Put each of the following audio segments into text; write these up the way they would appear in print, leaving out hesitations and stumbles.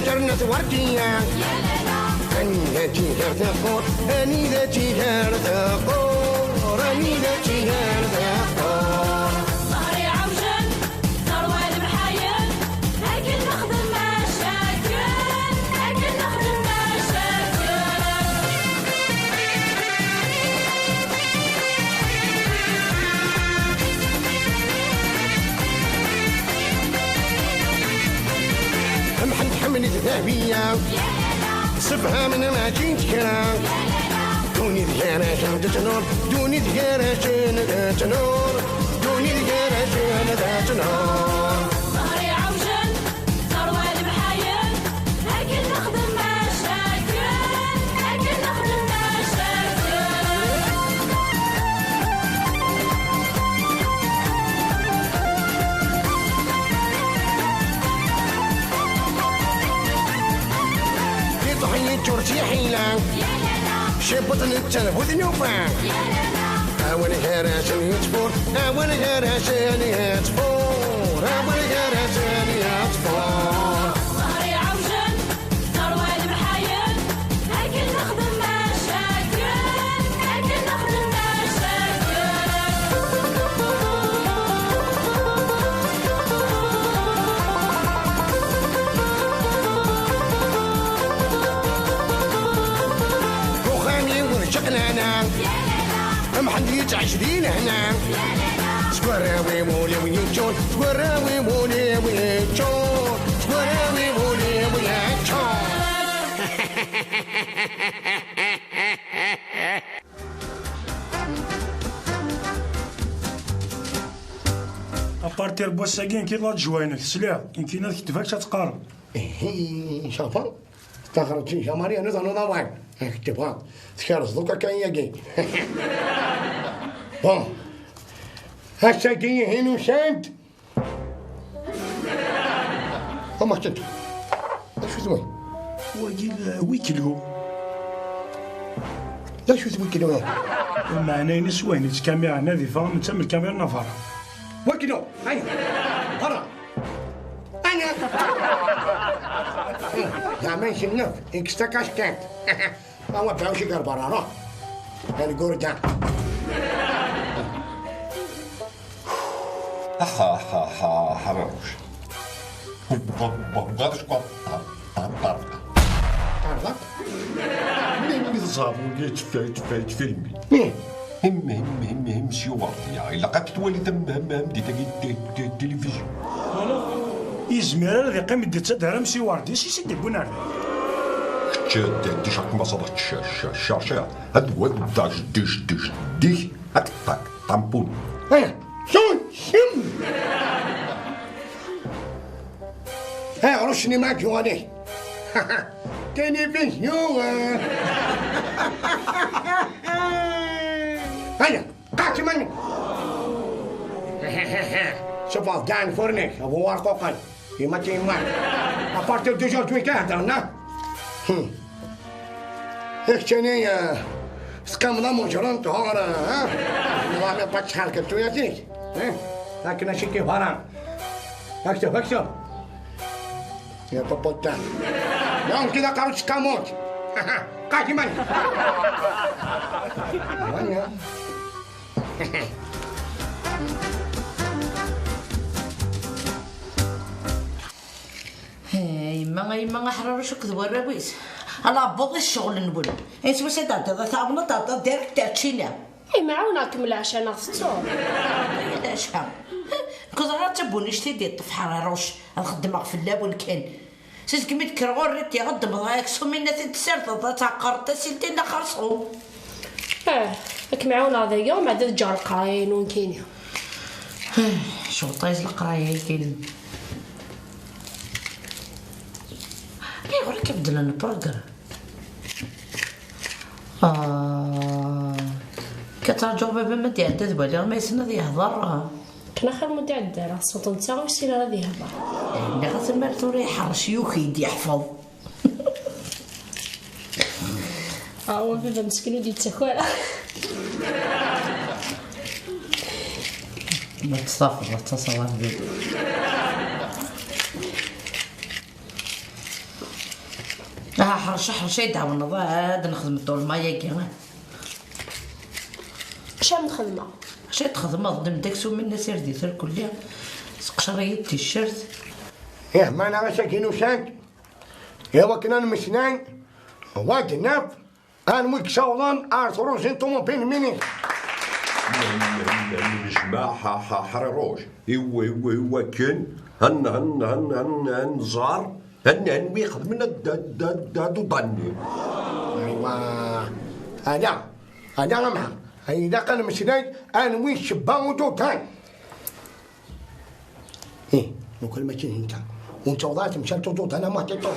جرنة وردية أني ذاتي غير ثقور أني ذاتي غير ثقور أني ذاتي غير ثقور ظهري عوجل ثروة المحايل لكن نخدم مشاكل لكن نخدم مشاكل محمد حملت ذهبية صفها من ما جيت كرا دوني ذكرى جنة نور دوني ذكرى جنة نور دوني ذكرى جنة نور ظهري عوجل ثروة المحايل لكن نخدم مشاكل لكن نخدم مشاكل ضحية جورتي حيلة شبط التلفوز نوفا أول هراسن يتفور أول هراسن يتفور أول هراسن يتفور ظهري عوجل ثروة المحايل لكن نخدم مشاكل لكن نخدم مشاكل وخامي ورجعنا أنا محد يتعشرين هنا سكراوي مولي ويجون سكراوي مولي ويجون سكراوي مولي ويجون ابارتير بوساكين كي لا تجوينك سلاح كاين هذيك كتفاك تتقارب شافا استخرجتي شماري انا ظنوا ضواعي كتبها تكرز دوكا كاين ياكي بون هسا كاين هينو سانت وما كنت شو زوين ويكلو لا شو زوين كده معناه نسوين الكاميرا نظيفه من تم الكاميرا نافره وكيلو هيا برا انا يا من شنف اكستكاش كانت هو باوشي قال برا روح يعني قردان حرامش بغادرش تعرضك منين صافو جيت فيلمي هم شي واردية إلا قد تولي تم دي التلفزيون يزمير هذا قيم دي تدهر مسي واردي سيدي بونار جد دي شاك ما صدت الشاشة هاد ود داش دي هاد طاك طامبون هيا شم هيا رشني معك جواني تلفزيون هيا قاعد مني شوف كان فورنيك ابو ورقوقي كيما تيما ابارتير دو جور توي كهدرنا هيك تاني سكامنا مجرم تهار ها والله ما باتش حالك تو ياتيك لكن شي كيف هران اكتب يا بابوتا يوم كذا قررت كاموت قاعد مني يما حرر شو كذب الربيس انا بغض الشغل نقول انت باش تعطي تعاون تعطي ديرك تاعتشينا اي معاونكم العشاء نغسطو لا شحال كنت راه تبوني شتي ديال الطف حراروش نخدم في اللاب والكل سيسكميت كرغوريت يغدم ضايك سومينا تتسرط تعقرت سلتين خرصو راك معاون هذايا ومع داد جار قرايين وكاينين. شو طايز القرايه كاين يقول لك بدل البروغرام كترجو بابا ما تعدد بالي ما يسند يهضر كنا خير مدي عدارة صوت نتا وسينا غادي يهضر. ملي غتسمى توري يحرش يوكيد يحفظ. هو بابا مسكين ودي تاكل. ما تصافر تصور بيه. حرش يدعم النظام هذا نخدم طول المايا كيما شحال من خدمة شي تخدم ضد داكسو من الناس رديت الكليه سقشريه التيشيرت يا ما انا غساكين وساك يا وكنا المسنان واد الناف انا ويك شاولان ارثروس انتم بين مني نجمع حرروش إوا كان هن زار هن ويخدمنا دادو ضني. ايوا انا معها اذا كان مسنان انا وين شبان ودوتان وكل ما تجي انت وانت وضعت مشات تضوط انا ما تطوط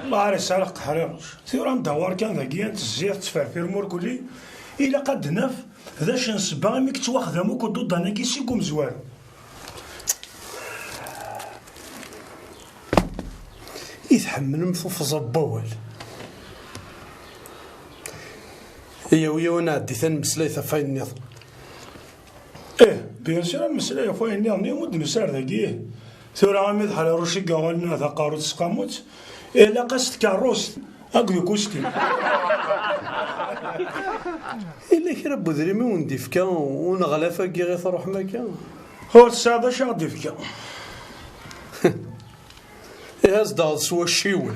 الله عارف سالق حريرش ثورة ندور كان ذاكيا تزيغ تفرفير مور كلي إلا قد نف ذاش نسبا ميك تواخدامو كدو ضانا كيسيكم زوار يتحمل مفوف البوال هي ويا وانا عديت المسلاي فاين النظام بيان سير المسألة فاين النظام يمد نسار ذاكيه ثورة غامي ذحال روشي قاولنا ذا قاروت سقاموت إلا قاست كاروس أقدو كوستي إلا كي ربو ذريمي وندي فكا ونغلافا كي غير تروح مكا هو السادة شاغدي فيك هاز داغ سوا الشيول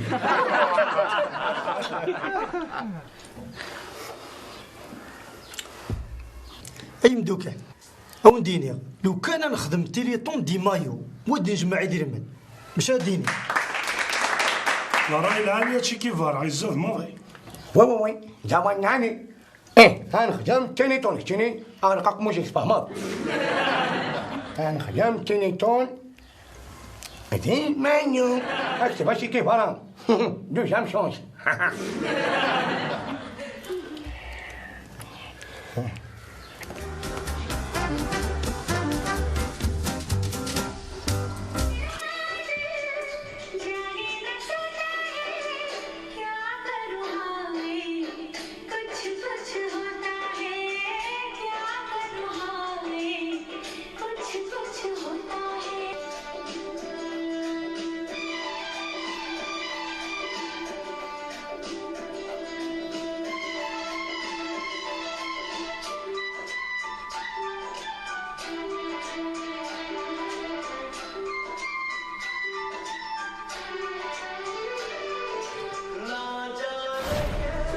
اي مدوكا او نديني لو كان نخدم تيليطون دي مايو ودي نجمع يدير من مش ديني لا راهي العالية هادشي كيفار عزاز ماضي وي زمان يعني انا خدمت تينيتون شتيني انا قاق موش فهمت انا خدمت تينيتون بدين مانيو اكتب هادشي كيف انا دو جام شونس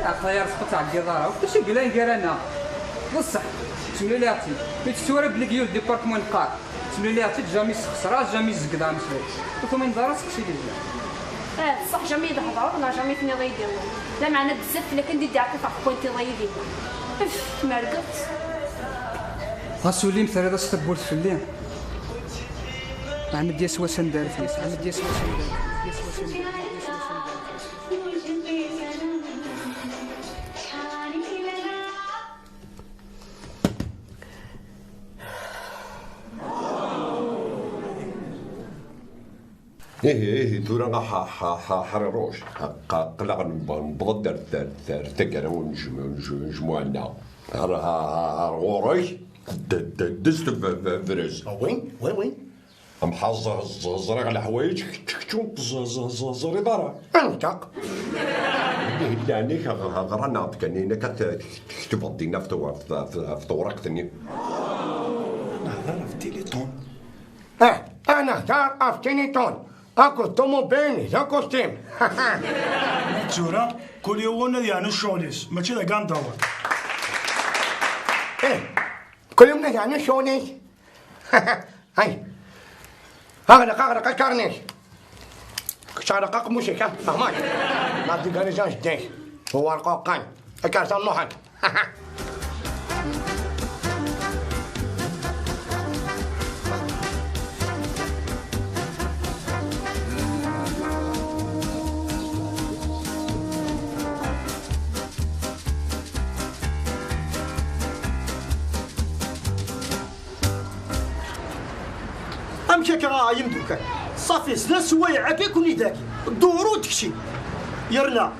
عطايا رزق تاع القضاء وكلشي قلان قرانا بصح تمليلاتي ملي تتورى بالكيول ديبارتمون القار تمليلاتي جامي خسرات جامي زكدا مسوي وثم من دارس كشي ديال صح جامي يهضروا انا جامي فيني غيديروا لا معنا بزاف الا كندير داك فاق بوينتي غيدير ما رقدت غاسولي مثلا هذا ستبول في الليل عند ديال سواسن دارت عند ديال سواسن دارت إيه ثورة حرروش قلق نبض تقرا ونجمعنا غوري دزت فرز وين محظر زرق على حوايج تكتون زري دارا انطق يعني غرانا كاني كتكتب دينا في ورقتني نهضر في تيليطون انا دار افتينيتون اكو طوموبيل ذا كوستيم تورا كل يوم يعني الشغليس ماشي ذا كان دور كل يوم يعني شونيس هاي اغرق الكارنيش شارقك موسيقى فهمت ما تقدر جانش ديك هو القوقان أكارت النوحان امشي كرا يمدوك صافي 3 سوايع هكاك ونيداك دورو تكشي يرنا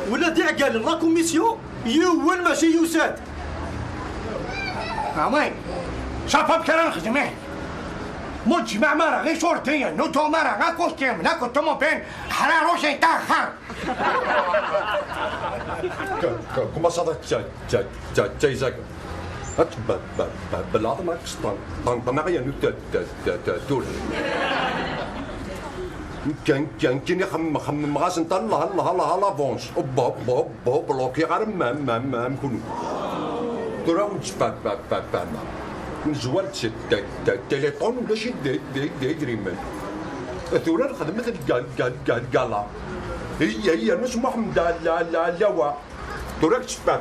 ولا دي عقال لا كوميسيون يوال ماشي يوساد وين شافب كلام خدمه مجمع مرة غير شورتية نوتو مرة غا كوستيم لا كنتم بين حرارو شيطان خان كما صدق جايزاك بالعظم اكستان طنطنعيا تول كان يخمم غاسن الله الله الله الله فونس اوبا بلوكي غير ما نكونوا ترى وجبات نزوال تليفون ولا شي دايرين ثورة الخدمة قالا هي ناس محمد لا ترى تشبع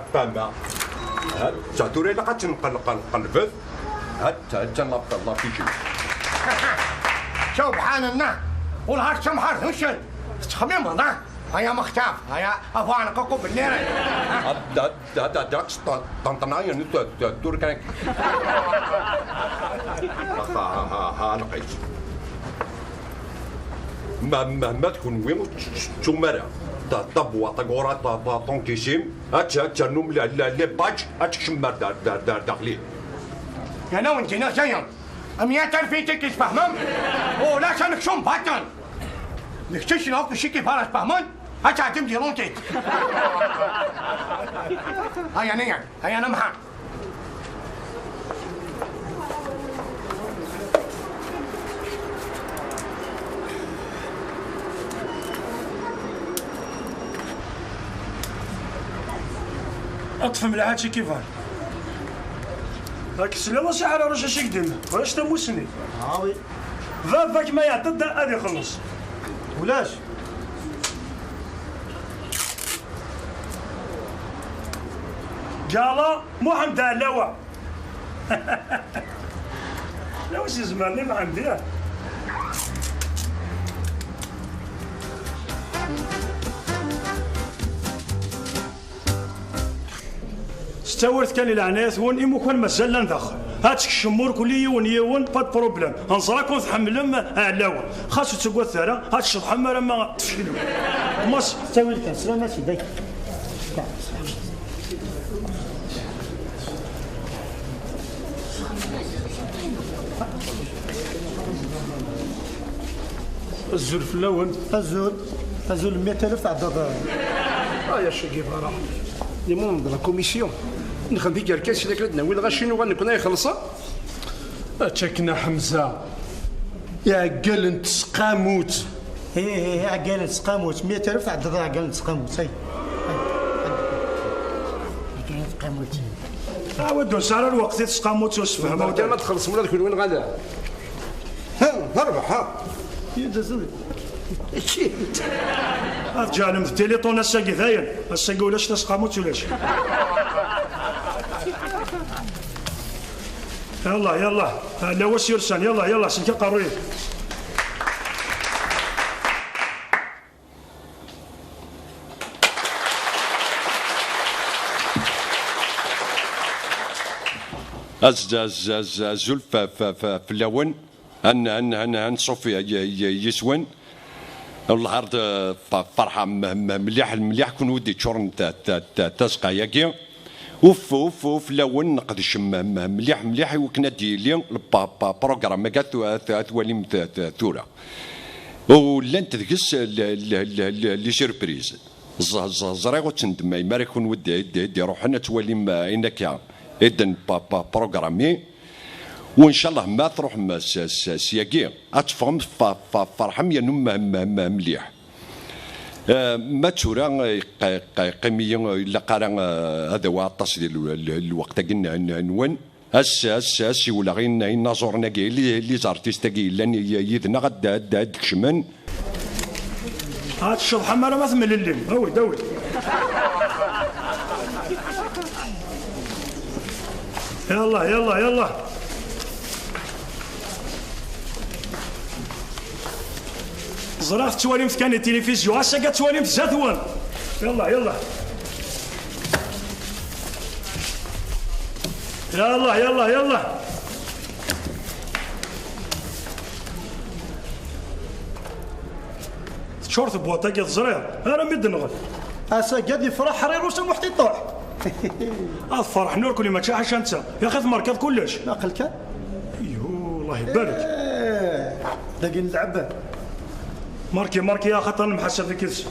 هاد توري لقات تنقلبت هاد تنلبط الله في شي سبحان الله والهار سمحر هشل تخمم هذا هيا مختاف هيا افوان قوقو بالليل داكس طنطنايا دور كان ها نقيت ما تكون وين تشمرا طبوا طقورات طونكيشيم هاتشا نوم لي باج هاتشمر داخلي انا وانت ناسيا اميات الفيتك تفهمم ولا شانك شوم باتن نكتشف ناكو شيكي فارس فهمون هاتشا تمدي رونتيت هيا نيا هيا نمحا اطفي من هادشي كيفاه راك السلامة شي حاجة راه شي قديم واش تموسني وي فاك ما يعتد هادي خلص ولاش قال محمد علاوة لا واش زماني ما عندي استورت كان العنايات وين إمو كان مازال ندخل هاتك الشمور كل يون با بروبليم انصراكم تحملهم علاوة خاصو تقول ثرى هات الشطحة ما تفشلوا ماس استورت كان سلامة سيدي الزول في اللون الزول 100,000 عدد يا شقيب راه لي مون لا كوميسيون نخدم ديك الكاس اللي كنا وين غاشينو غنكون يخلصها تشكنا حمزة يا قال انت سقاموت هي عقال سقاموت 100,000 عدد عقال سقاموت هاي عقال سقاموت ودو سعر الوقت تسقاموت وسفهم ودير ما تخلص ولا ذاك وين غادا ها نربح ها يدزل جانم التليفون الساقي ثاين الساقي ولاش تسقاموت ولاش يلا لا واش يرسان يلا سنكا قروي الزلف في اللون ان صوفيا يسون العرض فرحه مليح كون ودي تشورن تسقى ياكي اوف لون نقدش مليح وكنا ديالي بروغرام كاع ثواليم ثوره ولان تدقس لي سيربريز زريغو تندم ما يكون ودي روحنا تواليم انك اذن بروغرامي وان شاء الله ما تروح سياقي اتفهم فرحم ينم مليح ما تورا قيميا الا قرا هذا هو الطاس ديال الوقت قلنا نون هسه ولا غير نازورنا كاع لي زارتيست كاع لان يدنا غدا كشمن هات الشطحة ما ثمل الليل اوي اوي. يلا يلا يلا زرافة تواليمت كان التلفزيون هسه قد تواليمت زاتوان. يلا يلا يلا يلا يلا شورت بواطاك الزرير انا مد نغل اسا قد يفرح حرير وسم وحدي طوح. الفرح نور كل ما تشاحش انت يا اخي مركض كلش ناقل كان ايوه الله يبارك. باقي نلعب ماركي يا خاطر المحسن في كلش.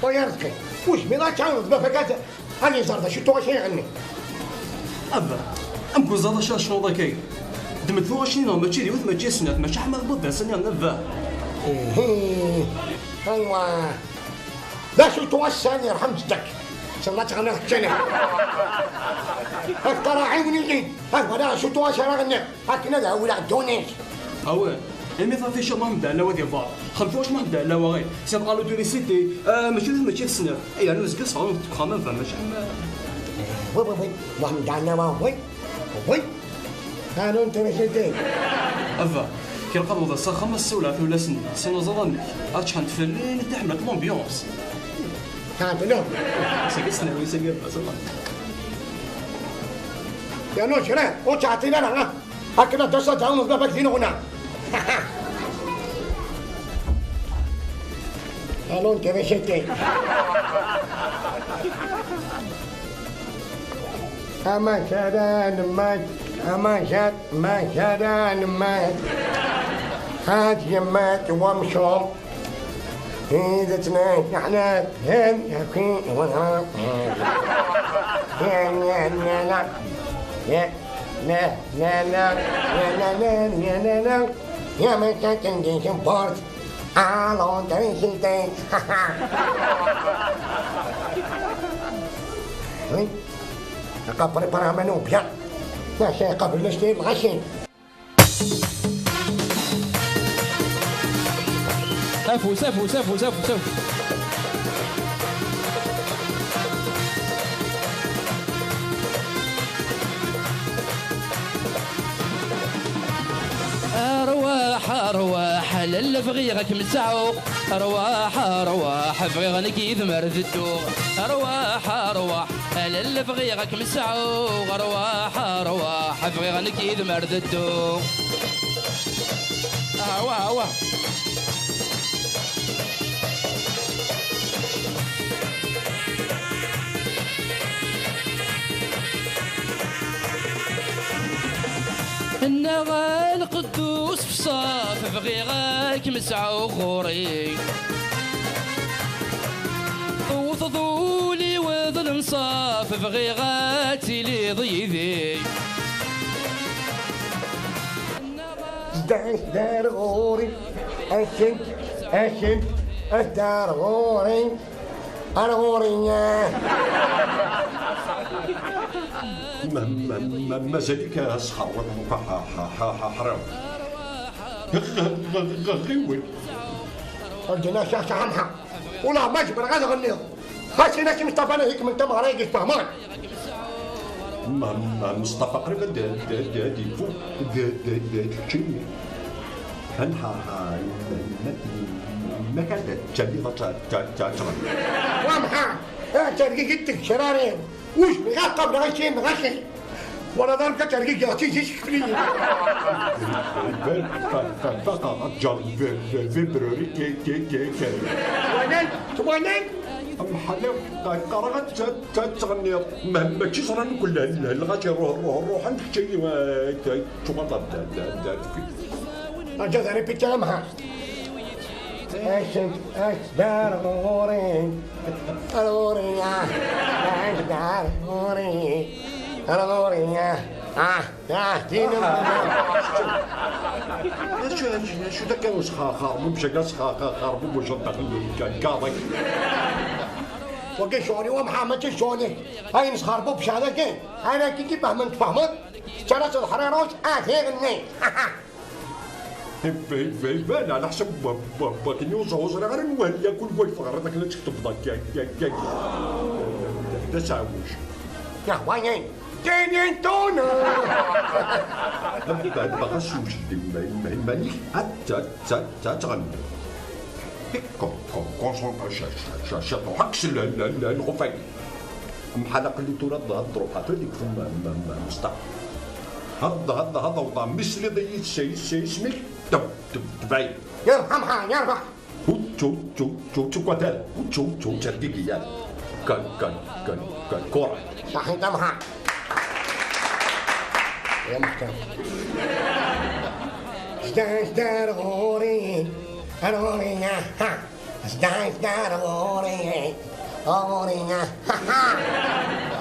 ويا رزقي وش بلا تعاود بفكات هاني زرده شتو شي عني. ابا امكو زاد شنو ذاك دمت ثو شنو ماشي ديوث ما جي سنات ماشي حمد بود سنه نبا. ايوا ذا شتو الثاني يرحم جدك سمعت انا كنا اكثر عيوني لي هذا لا شتو شرغنا هكنا ذا ولا دونيش اوه المي صافي شو ما نبدا لا ودي فار خلفوش ما نبدا لا واغي سي قالوا دوري سيتي ماشي سنه اي انا نسقس فهم كمان فما وي وهم دعنا وي قالوا انت ماشي دين افا كي نقضوا ذا الصا 5 ولا 3 سنين سنه زراني اتشحن تفلين تحمل لومبيونس كانت لهم سقسنا ويسقف اصلا يا نوش راه وتعطينا لنا هكذا تصل تعاون بابك دين هنا قالوا انت ماشي دين أما شادان مات أما شاد ما شادان مات هات يمات ومشوا إذا تناك نحنا هن يكين ونها يا لا يا لا لا لا يا لا لا يا لا لا يا ما كان دي بورد على دريشتي وين قبل برامنو بيان ماشي قبل نشتري الغشين سافو ارواح للفغيغك مسعو ارواح فغيغنك يذمر ذدو ارواح للفغيغك مسعو ارواح فغيغنك يذمر ذدو واه نغى القدوس في صاف بغيغاك مسعى وغوري وفضولي وظل صاف بغيغاتي لي ضيذي دار غوري أشنت أشنت أدار غوري الغوري مازالك أسخر حرام غيوي الجناش شحنها ولا مجبر غادي غنيهم خاصني ناس مصطفى انا هيك من تم غريق فهمان مصطفى قريبا دادي فوق تشيني هنها ما كانت تجلي تغني وامها ترقي قلتك شرارين وش بغا قبل غشي مغشي ولا ضرب ترقي جاتي جيش كفلي فقط جار فيبروري كي ونن محلو قرأت تغني ماشي صرا كلها الغاشي روح عندك شيء شغل دار في جذري بتلمها أشد أشدار غوري الغوري أشدار غوري الغوري دينا شو ذاك واش خاربوا بشكل خاربوا واش كاضي وكي شوني ومحمد شوني هاي نسخربوا بشهادة كين أنا كي فهمت فهمت جلس الحريروش غني بان على حسب باكين يوزعوا غير نوال ياكل واي فقر هذاك اللي تكتب ذاك دا ساويش يا وين تاني تونا بغا سوش مالك حتى تغني كونسونطراسيون حقش الغفاق محلق اللي تورا الضروحات هذيك مصطفى هذا وضع مثل ضيت شيء اسمك تبعي يرحمها يرفع شو قتال شو ترقيقي يعني كان كورة صحيح دمها يا محترم ازدار غوري الغوري ها ازدار غوري غوري ها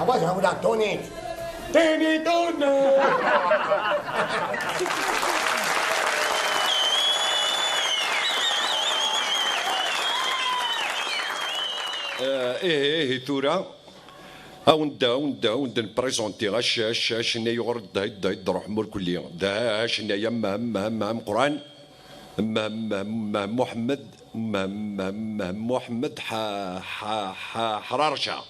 أبغى أقول لك توني تونا ايه ثورة وندا نبريزونتي غاش هنا يغرد هيد روح مور كلية داش هنا مام قرآن محمد حرارشة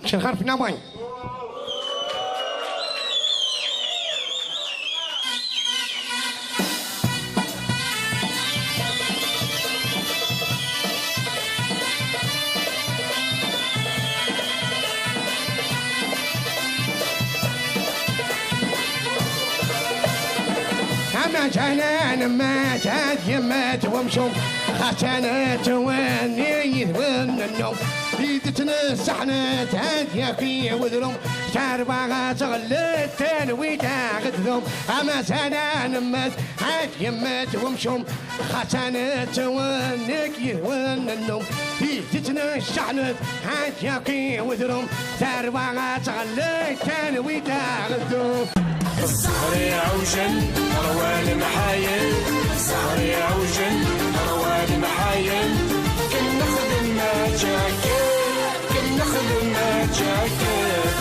شنخرف نامين أما جنان ما جات يمات ومشوم خاتنا تواني يذون النوم تنسحنا تهدي في وذلهم شاربا تغلت تنوي تاخذهم أما زنان مات هاد يمات ومشوم خاتنا توانك يذون النوم تنسحنا تهدي في وذلهم شاربا تغلت تنوي تاخذهم الزهري عوجن روان محايل الزهري عوجن روان محايل كن نخدم ما جاكيت كن نخدم ما جاكيت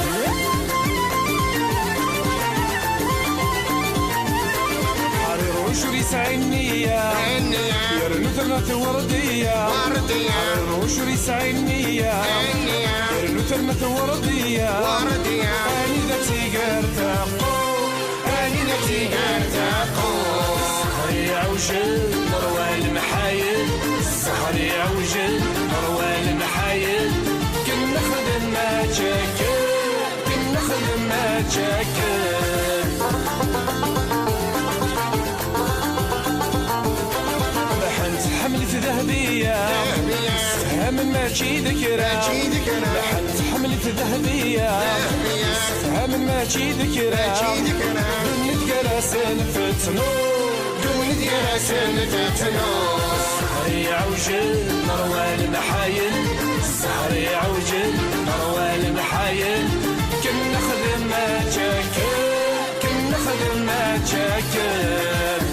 حرير وشري سعينية يرنو ثمة وردية حرير وشري سعينية يرنو ثمة وردية أني ذاتي قرتاقو الزهري عوجن عوجل نروى المحايل السهر عوجل نروى المحايل كنا خدم ما تشكل كنا خدم ما تشكل لحنت حملة ذهبية سهم ماشي ذكرى لحنت حملة ذهبية سهم ماشي ذكرى قمت جراسن فتنو قمت جراسن فتنو السهر عوجل نروى المحايل السهر عوجل نروى المحايل كنا خدم ما تشكل كنا خدم ما تشكل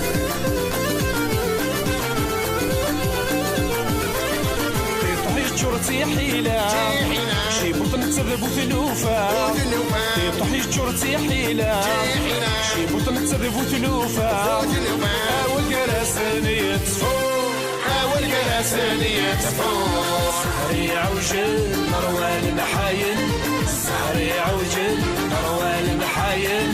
شرطي حيلة شي بطن تسرب وثلوفة طيح شرطي حيلة شي بطن تسرب وثلوفة أول جراسن يطفو أول جراسن يطفو السهر عوجل نروى المحايل السهر عوجل نروى المحايل